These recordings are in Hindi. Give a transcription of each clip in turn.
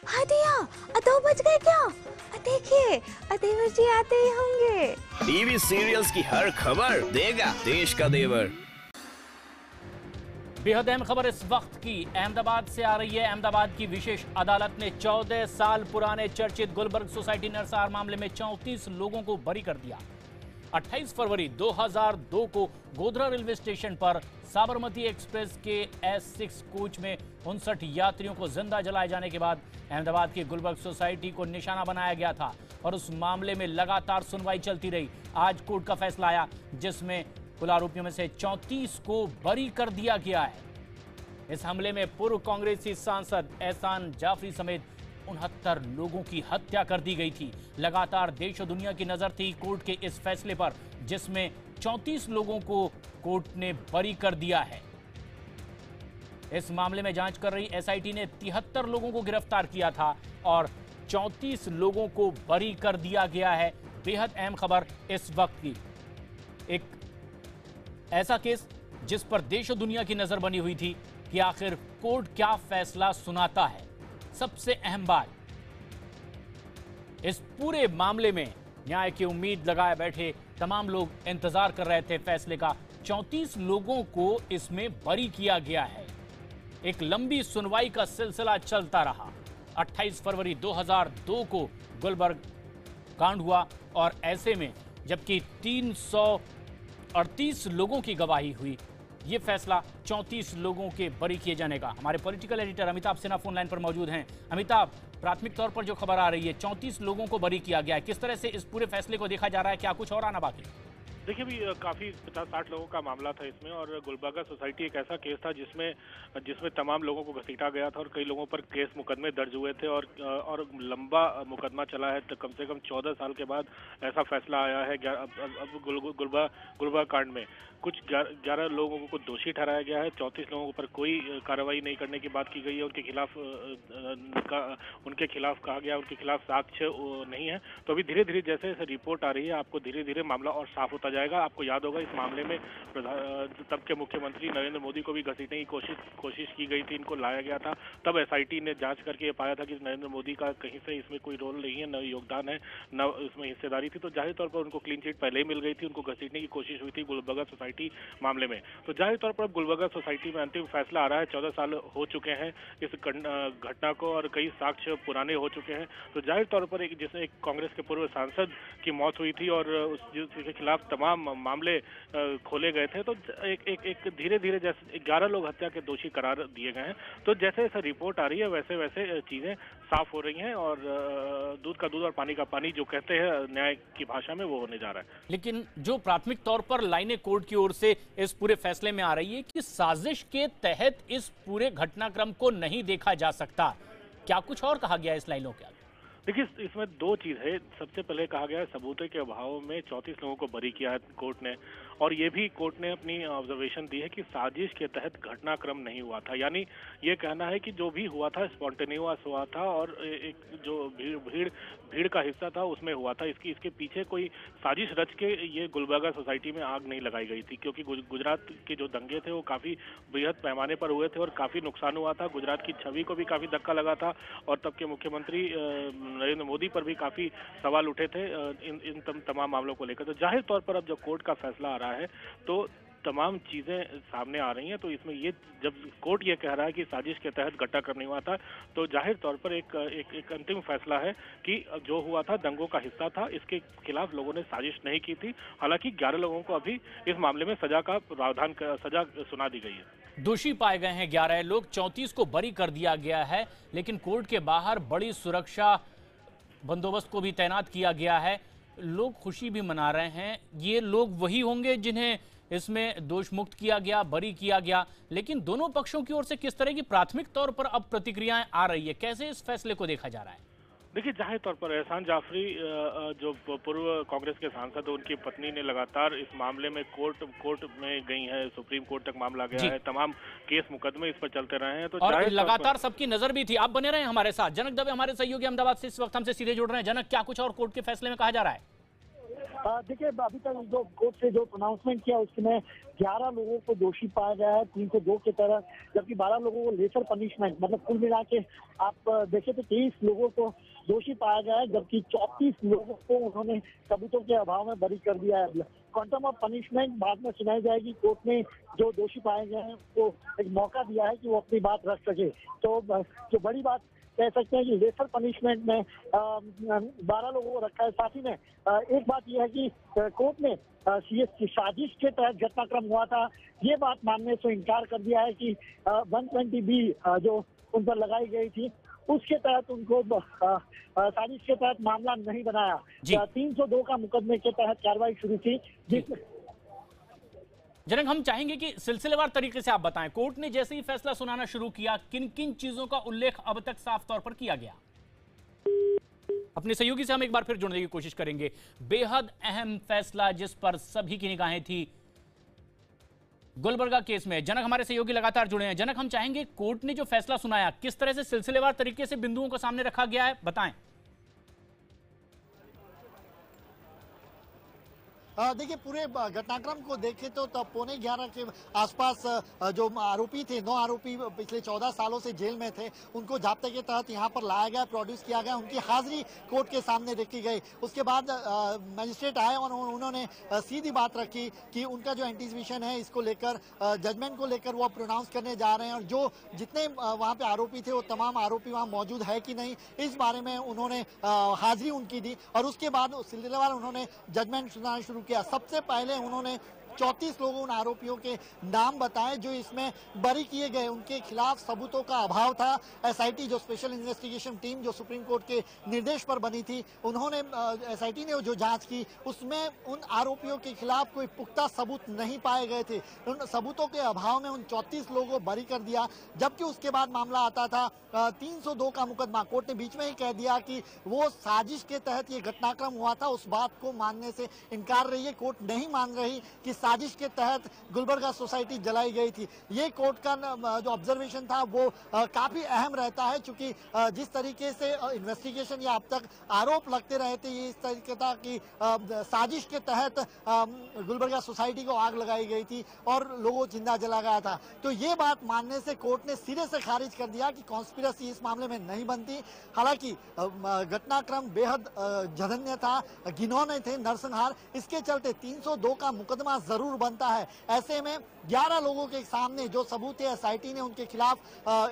हाँ दिया, 2 बज गए क्या? देखिए देवर जी आते ही होंगे। टीवी सीरियल्स की हर खबर देगा देश का देवर। बेहद अहम खबर इस वक्त की अहमदाबाद से आ रही है। अहमदाबाद की विशेष अदालत ने 14 साल पुराने चर्चित गुलबर्ग सोसाइटी नरसंहार मामले में 34 लोगों को बरी कर दिया। 28 फरवरी 2002 को गोधरा रेलवे स्टेशन पर साबरमती एक्सप्रेस के S6 कोच में 59 यात्रियों को जिंदा जलाए जाने के बाद अहमदाबाद की गुलबर्ग सोसाइटी को निशाना बनाया गया था और उस मामले में लगातार सुनवाई चलती रही। आज कोर्ट का फैसला आया जिसमें कुल आरोपियों में से 34 को बरी कर दिया गया है। इस हमले में पूर्व कांग्रेसी सांसद एहसान जाफरी समेत 69 लोगों की हत्या कर दी गई थी। लगातार देश और दुनिया की नजर थी कोर्ट के इस फैसले पर जिसमें 34 लोगों को कोर्ट ने बरी कर दिया है। इस मामले में जांच कर रही एसआईटी ने 73 लोगों को गिरफ्तार किया था और 34 लोगों को बरी कर दिया गया है। बेहद अहम खबर इस वक्त की, एक ऐसा केस जिस पर देश और दुनिया की नजर बनी हुई थी कि आखिर कोर्ट क्या फैसला सुनाता है। सबसे अहम बात, इस पूरे मामले में न्याय की उम्मीद लगाए बैठे तमाम लोग इंतजार कर रहे थे फैसले का। 34 लोगों को इसमें बरी किया गया है। एक लंबी सुनवाई का सिलसिला चलता रहा। 28 फरवरी 2002 को गुलबर्ग कांड हुआ और ऐसे में जबकि 338 लोगों की गवाही हुई, ये फैसला 34 लोगों के बरी किए जाने का। हमारे political editor Amitabh Sinha phone line पर मौजूद हैं। अमिताभ, प्राथमिक तौर पर जो खबर आ रही है 34 लोगों को बरी किया गया है, किस तरह से इस पूरे फैसले को देखा जा रहा है, क्या कुछ और आना बाकी? देखिए, भी काफ़ी 50-60 लोगों का मामला था इसमें और गुलबर्गा सोसाइटी एक ऐसा केस था जिसमें तमाम लोगों को घसीटा गया था और कई लोगों पर केस मुकदमे दर्ज हुए थे और लंबा मुकदमा चला है। तो कम से कम 14 साल के बाद ऐसा फैसला आया है। अब गुलबर्गा कांड में कुछ 11 लोगों को दोषी ठहराया गया है। 34 लोगों पर कोई कार्रवाई नहीं करने की बात की गई है। उनके खिलाफ कहा गया उनके खिलाफ साक्ष्य नहीं है। तो अभी धीरे धीरे जैसे रिपोर्ट आ रही है आपको धीरे धीरे मामला और साफ होता जाएगा। आपको याद होगा इस मामले में तब के मुख्यमंत्री नरेंद्र मोदी को भी घसीटने की कोशिश की गई थी, इनको लाया गया था। तब एसआईटी ने जांच करके ये पाया था कि नरेंद्र मोदी का कहीं से इसमें कोई रोल नहीं है, न योगदान है, न इसमें हिस्सेदारी थी। तो जाहिर तौर पर उनको क्लीन चिट पहले ही मिल गई थी। उनको घसीटने की कोशिश हुई थी गुलबर्गा सोसाइटी मामले में। तो जाहिर तौर पर अब गुलबर्गा सोसाइटी में अंतिम फैसला आ रहा है। 14 साल हो चुके हैं इस घटना को और कई साक्ष्य पुराने हो चुके हैं। तो जाहिर तौर पर जैसे एक कांग्रेस के पूर्व सांसद की मौत हुई थी और उसके खिलाफ तमाम मामले खोले गए थे। तो एक धीरे धीरे जैसे 11 लोग हत्या के दोषी करार दिए गए हैं। तो जैसे जैसे रिपोर्ट आ रही है वैसे वैसे चीजें साफ हो रही हैं और दूध का दूध और पानी का पानी जो कहते हैं न्याय की भाषा में वो होने जा रहा है। लेकिन जो प्राथमिक तौर पर लाइनें कोर्ट की ओर से इस पूरे फैसले में आ रही है कि साजिश के तहत इस पूरे घटनाक्रम को नहीं देखा जा सकता, क्या कुछ और कहा गया इस लाइनों के? देखिए, इसमें दो चीज है। सबसे पहले कहा गया है सबूतों के अभाव में 34 लोगों को बरी किया है कोर्ट ने, और ये भी कोर्ट ने अपनी ऑब्जर्वेशन दी है कि साजिश के तहत घटनाक्रम नहीं हुआ था। यानी ये कहना है कि जो भी हुआ था स्पॉन्टेनियस हुआ था और एक जो भीड़ का हिस्सा था उसमें हुआ था। इसके पीछे कोई साजिश रच के ये गुलबर्गा सोसाइटी में आग नहीं लगाई गई थी, क्योंकि गुजरात के जो दंगे थे वो काफी बृहद पैमाने पर हुए थे और काफी नुकसान हुआ था। गुजरात की छवि को भी काफी धक्का लगा था और तब के मुख्यमंत्री नरेंद्र मोदी पर भी काफी सवाल उठे थे इन तमाम मामलों को लेकर। तो जाहिर तौर पर अब जब कोर्ट का फैसला आ रहा है तो तमाम चीजें सामने आ रही हैं। तो इसमें ये जब कोर्ट ये कह रहा है कि साजिश के तहत घटनाक्रम नहीं हुआ था, तो जाहिर तौर पर एक अंतिम फैसला है कि जो हुआ था दंगों का हिस्सा था, इसके खिलाफ लोगों ने साजिश नहीं की थी। हालांकि 11 लोगों को अभी इस मामले में सजा सुना दी गई है। दोषी पाए गए हैं 11 लोग, 34 को बरी कर दिया गया है। लेकिन कोर्ट के बाहर बड़ी सुरक्षा बंदोबस्त को भी तैनात किया गया है। लोग खुशी भी मना रहे हैं। ये लोग वही होंगे जिन्हें इसमें दोष मुक्त किया गया, बरी किया गया। लेकिन दोनों पक्षों की ओर से किस तरह की प्राथमिक तौर पर अब प्रतिक्रियाएं आ रही है, कैसे इस फैसले को देखा जा रहा है? देखिए, जाहिर तौर पर एहसान जाफरी जो पूर्व कांग्रेस के सांसद, उनकी पत्नी ने लगातार इस मामले में कोर्ट में गई है, सुप्रीम कोर्ट तक मामला गया है, तमाम केस मुकदमे इस पर चलते रहे हैं। तो और लगातार सबकी नजर भी थी। आप बने रहे हमारे साथ। जनक दवे हमारे सहयोगी अहमदाबाद से इस वक्त हमसे सीधे जुड़ रहे हैं। जनक, क्या कुछ और कोर्ट के फैसले में कहा जा रहा है? देखिए, अभी तक जो कोर्ट से जो अनाउंसमेंट किया उसमें 11 लोगों को दोषी पाया गया है 302 के तरह, जबकि 12 लोगों को लेसर पनिशमेंट, मतलब कुल मिला के आप देखें तो 23 लोगों को दोषी पाया गया है, जबकि 34 लोगों को उन्होंने सबूतों के अभाव में बरी कर दिया है। क्वांटम ऑफ पनिशमेंट बाद में सुनाई जाएगी। कोर्ट ने जो दोषी पाए गए हैं उनको एक मौका दिया है कि वो अपनी बात रख सके। तो जो बड़ी बात कह सकते हैं कि लेसर पनिशमेंट में 12 लोगों को रखा है। साथ ही में एक बात यह है कि कोर्ट ने साजिश के तहत घटनाक्रम हुआ था ये बात मानने से इनकार कर दिया है कि 120B जो उन पर लगाई गई थी उसके तहत उनको साजिश के तहत मामला नहीं बनाया। 302 का मुकदमे के तहत कार्रवाई शुरू थी, जिसमें जनक हम चाहेंगे कि सिलसिलेवार तरीके से आप बताएं, कोर्ट ने जैसे ही फैसला सुनाना शुरू किया किन किन चीजों का उल्लेख अब तक साफ तौर पर किया गया। अपने सहयोगी से हम एक बार फिर जुड़ने की कोशिश करेंगे। बेहद अहम फैसला जिस पर सभी की निगाहें थी गुलबर्गा केस में। जनक हमारे सहयोगी लगातार जुड़े हैं। जनक हम चाहेंगे कोर्ट ने जो फैसला सुनाया किस तरह से सिलसिलेवार तरीके से बिंदुओं को सामने रखा गया है, बताएं। देखिए, पूरे घटनाक्रम को देखें तो 11:15 के आसपास जो आरोपी थे, 9 आरोपी पिछले 14 सालों से जेल में थे, उनको जाब्ते के तहत यहाँ पर लाया गया, प्रोड्यूस किया गया, उनकी हाजिरी कोर्ट के सामने रखी गई। उसके बाद मजिस्ट्रेट आए और उन्होंने सीधी बात रखी कि उनका जो एंटीसिपेशन है इसको लेकर, जजमेंट को लेकर वो प्रोनाउंस करने जा रहे हैं, और जो जितने वहाँ पे आरोपी थे वो तमाम आरोपी वहाँ मौजूद है कि नहीं, इस बारे में उन्होंने हाजिरी उनकी दी। और उसके बाद सिलसिलेवार उन्होंने जजमेंट सुनाना शुरू किया। सबसे पहले उन्होंने 34 लोगों उन आरोपियों के नाम बताए जो इसमें बरी किए गए, उनके खिलाफ सबूतों का अभाव था। एसआईटी जो स्पेशल इन्वेस्टिगेशन टीम जो सुप्रीम कोर्ट के निर्देश पर बनी थी, उन्होंने एसआईटी ने जो जांच की उसमें उन आरोपियों के खिलाफ कोई पुख्ता सबूत नहीं पाए गए थे। उन सबूतों के अभाव में उन 34 लोगों को बरी कर दिया। जबकि उसके बाद मामला आता था 302 का मुकदमा। कोर्ट ने बीच में ही कह दिया कि वो साजिश के तहत ये घटनाक्रम हुआ था, उस बात को मानने से इनकार रही है। कोर्ट नहीं मान रही कि साजिश के तहत गुलबर्गा सोसाइटी जलाई गई थी। ये कोर्ट का जो ऑब्जर्वेशन था वो काफी अहम रहता है, क्योंकि जिस तरीके से इन्वेस्टिगेशन या अब तक आरोप लगते रहे थे, ये इस तरीके था कि साजिश के तहत गुलबर्गा सोसाइटी को आग लगाई गई थी और लोगों को जिंदा जला गया था। तो ये बात मानने से कोर्ट ने सिरे से खारिज कर दिया कि कॉन्स्पिरेसी इस मामले में नहीं बनती। हालांकि घटनाक्रम बेहद जघन्य था, घिनौने थे, नरसंहार, इसके चलते 302 का मुकदमा जरूर बनता है। ऐसे में 11 लोगों के सामने जो सबूत है एसआईटी ने उनके खिलाफ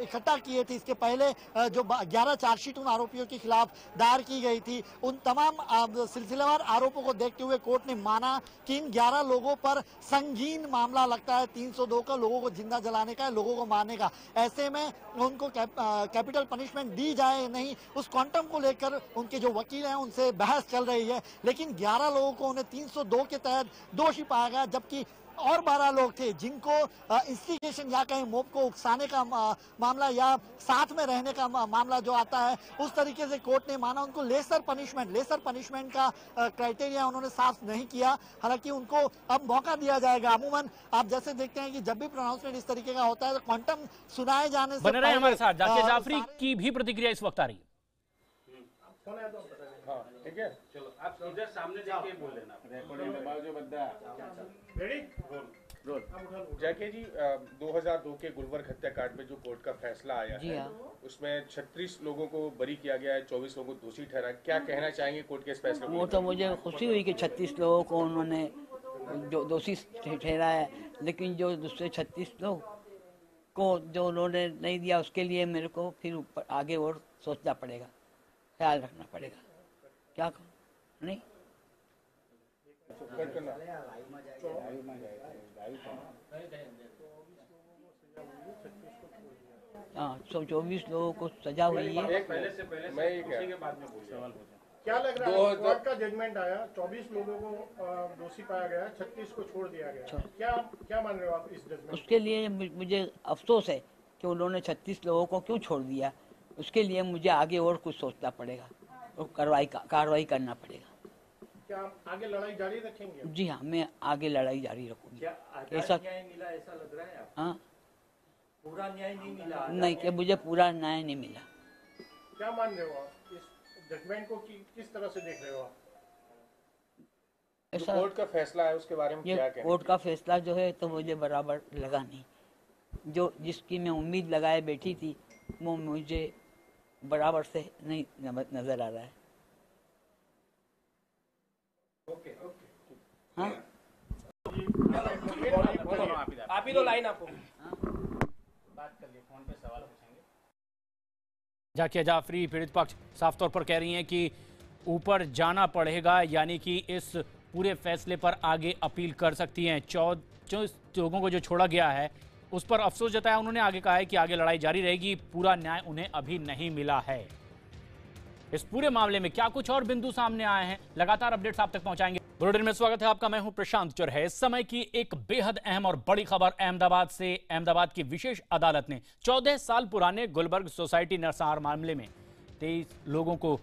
इकट्ठा किए थे, इसके पहले जो 11 चार्जशीट उन आरोपियों के खिलाफ दायर की गई थी, उन तमाम सिलसिलेवार आरोपों को देखते हुए कोर्ट ने माना कि इन 11 लोगों पर संगीन मामला लगता है, 302 का, लोगों को जिंदा जलाने का, लोगों को मारने का। ऐसे में उनको कैपिटल पनिशमेंट दी जाए नहीं, उस क्वांटम को लेकर उनके जो वकील हैं उनसे बहस चल रही है। लेकिन 11 लोगों को उन्हें 302 के तहत दोषी पाया गया, जबकि और 12 लोग थे जिनको इंस्टिगेशन या कहीं मोब को उकसाने का मामला या साथ में रहने का मामला जो आता है, उस तरीके से कोर्ट ने माना उनको लेसर पनिशमेंट का क्राइटेरिया उन्होंने साफ नहीं किया। हालांकि उनको अब मौका दिया जाएगा। अमूमन आप जैसे देखते हैं कि जब भी प्रोनाउंसमेंट इस तरीके का होता है तो क्वांटम सुनाए जाने से बने रहे हमारे साथ। जाकिर जाफरी की भी प्रतिक्रिया इस वक्त आ रही है। ठीक है, चलो आप इधर सामने जाके बोल लेना। रिकॉर्डिंग दबाओ जो बंदा रेडी रोल। जैके जी, 2002 के गुलबर्ग हत्याकांड में जो कोर्ट का फैसला आया है उसमें 36 लोगों को बरी किया गया है, 24 लोगों को दोषी ठहरा। क्या कहना चाहेंगे कोर्ट के इस फैसले को? वो तो मुझे खुशी हुई कि 36 लोगों को उन्होंने जो दोषी ठहरा है, लेकिन जो दूसरे 36 लोग को जो उन्होंने नहीं दिया उसके लिए मेरे को फिर ऊपर आगे और सोचना पड़ेगा, ख्याल रखना पड़ेगा। क्या करूं? नहीं हाँ, 24 लोगों को सजा हुई है। पहले से पहले मैं उसी के बाद में सवाल क्या लग रहा है? कोर्ट का जजमेंट आया, 24 लोगों को दोषी पाया गया, 36 को छोड़ दिया गया। क्या मान रहे हो आप इस जजमेंट? उसके लिए मुझे अफसोस है कि उन्होंने 36 लोगों को क्यों छोड़ दिया। उसके लिए मुझे आगे और कुछ सोचना पड़ेगा और कार्रवाई करना पड़ेगा। क्या आगे लड़ाई जारी रखेंगे? जी हाँ, मैं आगे लड़ाई जारी रखूंगी। क्या ऐसा न्याय मिला ऐसा लग रहा है आपको? हाँ, पूरा न्याय नहीं मिला? नहीं, कि मुझे पूरा न्याय नहीं मिला। क्या मान रहे हो आप इस जजमेंट को? किस तरह से देख रहे हो आप? ऐसा कोर्ट का फैसला है उसके बारे में ये क्या कहना? कोर्ट का फैसला जो है तो मुझे बराबर लगा नहीं। जो जिसकी मैं उम्मीद लगाए बैठी थी वो मुझे बराबर से नहीं नजर आ रहा है। हाँ आप ही दो लाइन आपको बात कर लिए, फोन पे सवाल पूछेंगे। जाकिया जाफरी पीड़ित पक्ष साफ तौर पर कह रही हैं कि ऊपर जाना पड़ेगा, यानी कि इस पूरे फैसले पर आगे अपील कर सकती हैं। 14 लोगों को जो छोड़ा गया है उस पर अफसोस जताया उन्होंने। आगे कहा है कि आगे लड़ाई जारी रहेगी, पूरा न्याय उन्हें अभी नहीं मिला है। इस पूरे मामले में क्या कुछ और बिंदु सामने आए हैं, लगातार अपडेट्स आप तक पहुंचाएंगे। बुलेटिन में स्वागत है आपका, मैं हूं प्रशांत चौरहे। इस समय की एक बेहद अहम और बड़ी खबर अहमदाबाद से। अहमदाबाद की विशेष अदालत ने 14 साल पुराने गुलबर्ग सोसाइटी नरसंहार मामले में 23 लोगों को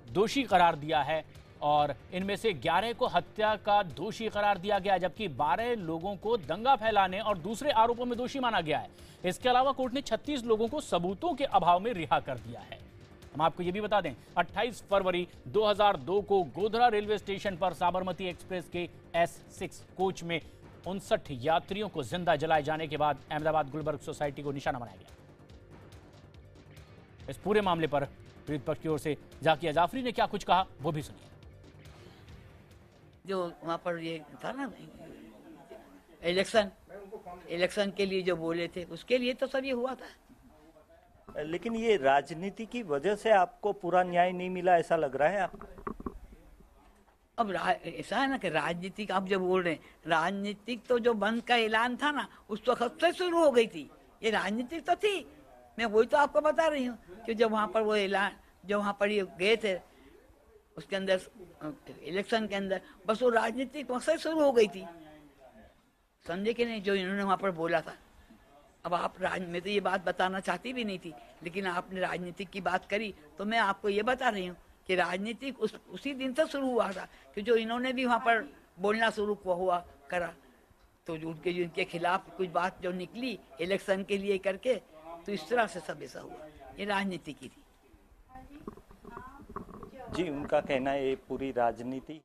दोषी करार दिया है और इनमें से 11 को हत्या का दोषी करार दिया गया, जबकि 12 लोगों को दंगा फैलाने और दूसरे आरोपों में दोषी माना गया है। इसके अलावा कोर्ट ने 36 लोगों को सबूतों के अभाव में रिहा कर दिया है। हम आपको यह भी बता दें, 28 फरवरी 2002 को गोधरा रेलवे स्टेशन पर साबरमती एक्सप्रेस के S6 कोच में 59 यात्रियों को जिंदा जलाए जाने के बाद अहमदाबाद गुलबर्ग सोसाइटी को निशाना बनाया गया। इस पूरे मामले पर पीड़ित पक्ष की ओर से जाकिया जाफरी ने क्या कुछ कहा वो भी सुनिए। जो वहाँ पर ये था ना इलेक्शन के लिए जो बोले थे उसके लिए तो सब ये हुआ था। लेकिन ये राजनीति की वजह से आपको पूरा न्याय नहीं मिला ऐसा लग रहा है आपको? अब ऐसा है ना कि राजनीतिक आप जो बोल रहे हैं, राजनीतिक तो जो बंद का ऐलान था ना उस वक्त से शुरू हो गई थी। ये राजनीतिक तो थी, मैं वही तो आपको बता रही हूँ कि जब वहाँ पर वो ऐलान जो वहाँ पर ये गए थे उसके अंदर इलेक्शन के अंदर बस वो राजनीतिक मकसद शुरू हो गई थी, समझे कि नहीं, जो इन्होंने वहाँ पर बोला था। अब आप मैं तो ये बात बताना चाहती भी नहीं थी, लेकिन आपने राजनीतिक की बात करी तो मैं आपको ये बता रही हूँ कि राजनीतिक उसी दिन से शुरू हुआ था कि जो इन्होंने भी वहाँ पर बोलना शुरू करा तो उनके खिलाफ कुछ बात जो निकली इलेक्शन के लिए करके, तो इस तरह से सब ऐसा हुआ। ये राजनीति की थी जी, उनका कहना है ये पूरी राजनीति।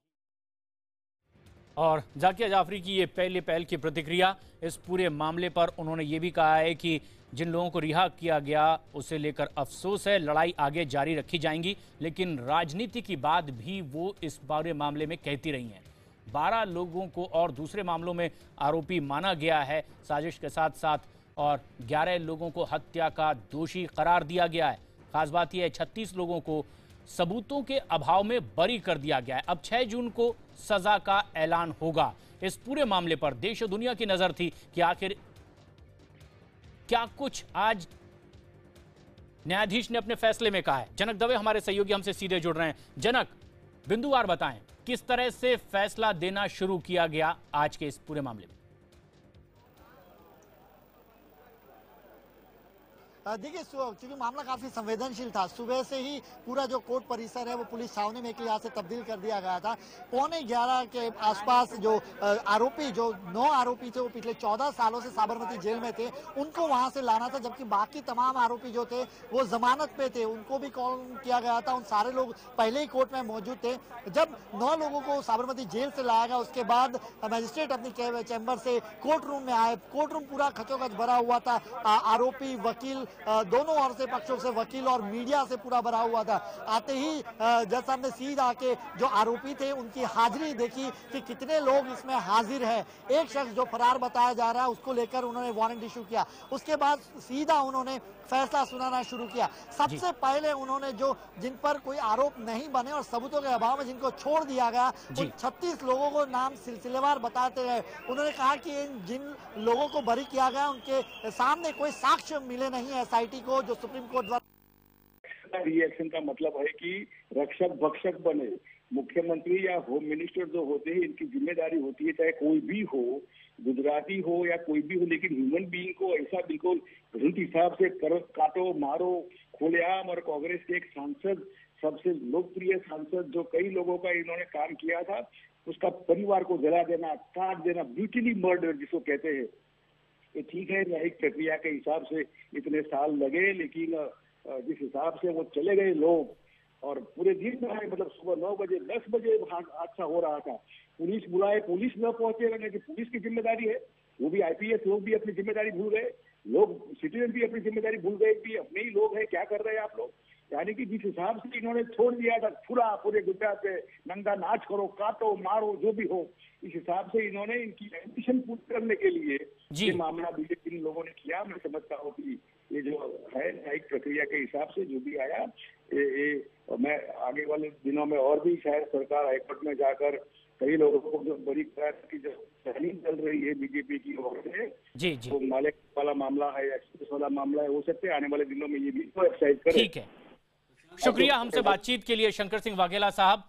और जाकिया जाफरी की ये पहल की प्रतिक्रिया इस पूरे मामले पर उन्होंने ये भी कहा है कि जिन लोगों को रिहा किया गया उसे लेकर अफसोस है, लड़ाई आगे जारी रखी जाएंगी, लेकिन राजनीति की बात भी वो इस पूरे मामले में कहती रही हैं। 12 लोगों को और दूसरे मामलों में आरोपी माना गया है साजिश के साथ साथ, और 11 लोगों को हत्या का दोषी करार दिया गया है। खास बात यह है 36 लोगों को सबूतों के अभाव में बरी कर दिया गया है। अब 6 जून को सजा का ऐलान होगा। इस पूरे मामले पर देश और दुनिया की नजर थी कि आखिर क्या कुछ आज न्यायाधीश ने अपने फैसले में कहा है। जनक दवे हमारे सहयोगी हमसे सीधे जुड़ रहे हैं। जनक, बिंदुवार बताएं किस तरह से फैसला देना शुरू किया गया आज के इस पूरे मामले में। देखिए, क्योंकि मामला काफी संवेदनशील था, सुबह से ही पूरा जो कोर्ट परिसर है वो पुलिस छावनी में एक लिहाज से तब्दील कर दिया गया था। 11:15 के आसपास जो आरोपी, जो 9 आरोपी थे वो पिछले 14 सालों से साबरमती जेल में थे, उनको वहां से लाना था, जबकि बाकी तमाम आरोपी जो थे वो जमानत पे थे, उनको भी कॉल किया गया था। उन सारे लोग पहले ही कोर्ट में मौजूद थे। जब 9 लोगों को साबरमती जेल से लाया गया उसके बाद मजिस्ट्रेट अपनी चैम्बर से कोर्ट रूम में आए। कोर्ट रूम पूरा खचोखच भरा हुआ था, आरोपी, वकील, दोनों ओर से पक्षों से वकील और मीडिया से पूरा भरा हुआ था। आते ही जज साहब ने सीधा आके जो आरोपी थे उनकी हाजिरी देखी कि कितने लोग इसमें हाजिर है। एक शख्स जो फरार बताया जा रहा है उसको लेकर उन्होंने वारंट इशू किया। उसके बाद सीधा उन्होंने फैसला सुनाना शुरू किया। सबसे पहले उन्होंने जो जिन पर कोई आरोप नहीं बने और सबूतों के अभाव में जिनको छोड़ दिया गया उन 36 लोगों को नाम सिलसिलेवार बताते रहे। उन्होंने कहा कि जिन लोगों को बरी किया गया उनके सामने कोई साक्ष्य मिले नहीं है एसआईटी को, जो सुप्रीम कोर्ट द्वारा। रिएक्शन का मतलब है कि रक्षक भक्षक बने। मुख्यमंत्री या होम मिनिस्टर जो होते हैं इनकी जिम्मेदारी होती है, चाहे कोई भी हो, गुजराती हो या कोई भी हो, लेकिन ह्यूमन बीइंग को ऐसा बिल्कुल गलत हिसाब से काटो मारो खुलेआम। और कांग्रेस के एक सांसद, सबसे लोकप्रिय सांसद जो कई लोगों का इन्होंने काम किया था, उसका परिवार को जला देना, काट देना, ब्रूटली मर्डर जिसको कहते हैं। ये ठीक है, न्यायिक प्रक्रिया के हिसाब से इतने साल लगे, लेकिन जिस हिसाब से वो चले गए लोग, और पूरे दिन में मतलब सुबह 9 बजे 10 बजे हादसा हो रहा था। पुलिस बुलाए, पुलिस न पहुंचे, नहीं कि पुलिस की जिम्मेदारी है, वो भी आईपीएस लोग भी अपनी जिम्मेदारी भूल गए, लोग सिटीजन भी अपनी जिम्मेदारी भूल गए कि अपने ही लोग हैं, क्या कर रहे हैं आप लोग। यानी कि जिस हिसाब से इन्होंने छोड़ दिया था पूरा पूरे गुजरात पे नंगा नाच करो, काटो, मारो, जो भी हो, इस हिसाब से इन्होंने इनकी एम्बिशन पूरी करने के लिए ये मामला बीजेपी लोगों ने किया। मैं समझता हूँ कि ये जो है न्यायिक प्रक्रिया के हिसाब से जो भी आया, मैं आगे वाले दिनों में और भी शायद सरकार हाईकोर्ट में जाकर कई लोगों को जो बड़ी की जो प्लानिंग चल रही है बीजेपी की ओर से, वो मालिक वाला मामला है, एक्सप्रेस वाला मामला है, हो सकते हैं आने वाले दिनों में ये भी एक्सरसाइज करें। ठीक है, शुक्रिया हमसे बातचीत के लिए शंकर सिंह वाघेला साहब।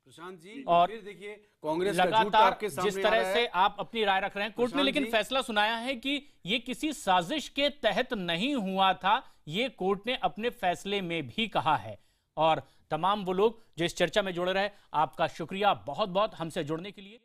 प्रशांत जी, और फिर देखिए कांग्रेस लगातार जिस तरह से आप अपनी राय रख रहे हैं, कोर्ट ने लेकिन फैसला सुनाया है कि ये किसी साजिश के तहत नहीं हुआ था, ये कोर्ट ने अपने फैसले में भी कहा है। और तमाम वो लोग जो इस चर्चा में जुड़े रहे, आपका शुक्रिया बहुत बहुत हमसे जुड़ने के लिए।